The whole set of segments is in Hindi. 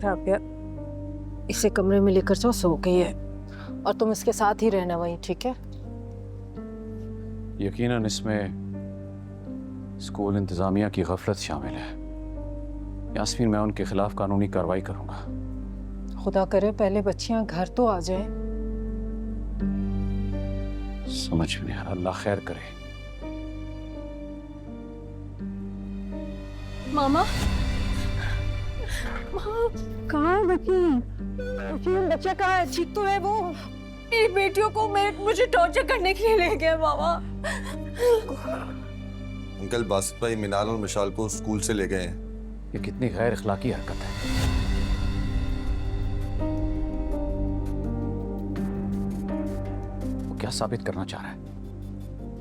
राबिया, इसे कमरे में लेकर जाओ, सो गई है। और तुम इसके साथ ही रहना वहीं, ठीक है? यकीनन इसमें स्कूल इंतजामिया की गफलत शामिल है। यास्मीन, मैं उनके खिलाफ कानूनी कार्रवाई करूंगा। खुदा करे पहले बच्चियां घर तो आ जाएं। समझ में नहीं आ रहा, अल्लाह खैर करे। मामा, कहाँ है बच्ची? बच्चा कहाँ है? ठीक तो है वो? मेरी बेटियों को मुझे टॉर्चर करने के लिए ले गया मामा। अंकल बासित भाई मिनाल और मिशाल को स्कूल से ले गए हैं। ये कितनी गैर इखलाकी हरकत है। वो क्या साबित करना चाह रहा है?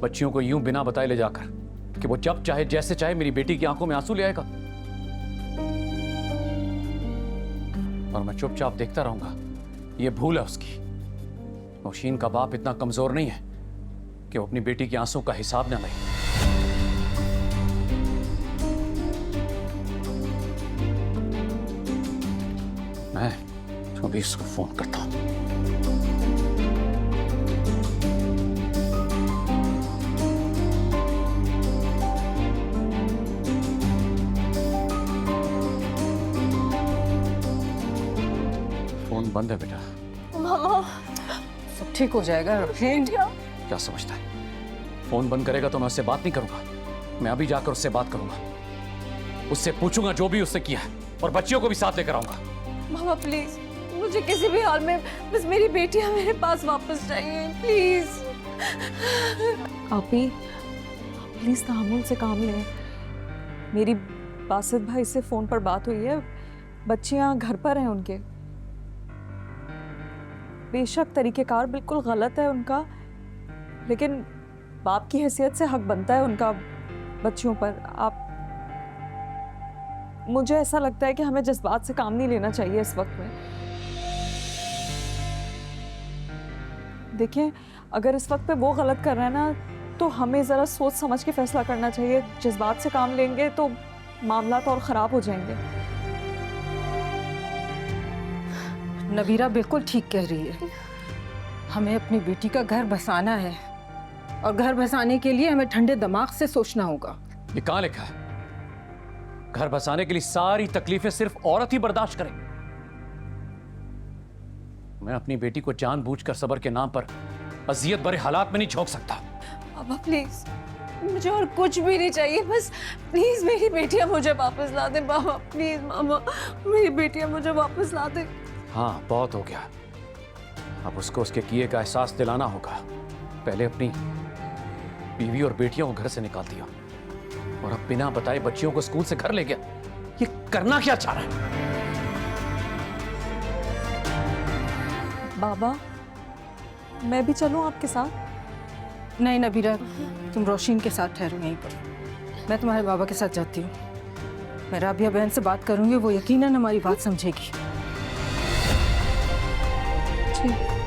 बच्चियों को यूं बिना बताए ले जाकर कि वो जब चाहे जैसे चाहे मेरी बेटी की आंखों में आंसू ले आएगा और मैं चुपचाप देखता रहूंगा। ये भूल है उसकी। नौशीन का बाप इतना कमजोर नहीं है कि वो अपनी बेटी के आंसू का हिसाब न ले। मैं अभी इसको फोन करता हूं। फोन बंद है बेटा। मामा, सब ठीक हो जाएगा। क्या समझता है? फोन बंद करेगा तो मैं उससे बात नहीं करूंगा। मैं अभी जाकर उससे बात करूंगा, उससे पूछूंगा जो भी उससे किया है और बच्चियों को भी साथ लेकर आऊंगा। मामा प्लीज, मुझे किसी भी हाल में बस मेरी बेटियां मेरे पास वापस चाहिए, प्लीज। आपी प्लीज तहम्मुल से काम लें। मेरी बासित भाई से फोन पर बात हुई है, बच्चियां घर पर हैं उनके। बेशक तरीकेकार बिल्कुल गलत है उनका, लेकिन बाप की हैसियत से हक बनता है उनका बच्चियों पर। आप, मुझे ऐसा लगता है कि हमें जज्बात से काम नहीं लेना चाहिए इस वक्त में। देखिए, अगर इस वक्त पे वो गलत कर रहा है ना, तो हमें ज़रा सोच समझ के फैसला करना चाहिए। जज्बात से काम लेंगे तो मामला और ख़राब हो जाएंगे। नबीरा बिल्कुल ठीक कह रही है। हमें अपनी बेटी का घर बसाना है और घर बसाने के लिए हमें ठंडे दिमाग से सोचना होगा। ये कहां लिखा है? घर बसाने के लिए सारी तकलीफें सिर्फ औरत ही बर्दाश्त करे। मैं अपनी बेटी को जानबूझकर सब्र के नाम पर अजियत भरे हालात में नहीं झोंक सकता। मामा प्लीज, मुझे और कुछ भी नहीं चाहिए, बस प्लीज मेरी बेटियां मुझे वापस ला दे। मामा प्लीज, मामा मेरी बेटियां मुझे वापस ला दे। हाँ, बहुत हो गया। अब उसको उसके किए का एहसास दिलाना होगा। पहले अपनी बीवी और बेटियों को घर से निकाल दिया और अब बिना बताए बच्चियों को स्कूल से घर ले गया। ये करना क्या चाह रहा है? बाबा, मैं भी चलूं आपके साथ? नहीं नबीरा, तुम रोशीन के साथ ठहरो यहीं पर। मैं तुम्हारे बाबा के साथ जाती हूँ। मैं राबिया बहन से बात करूंगी, वो यकीनन हमारी बात समझेगी। ठीक।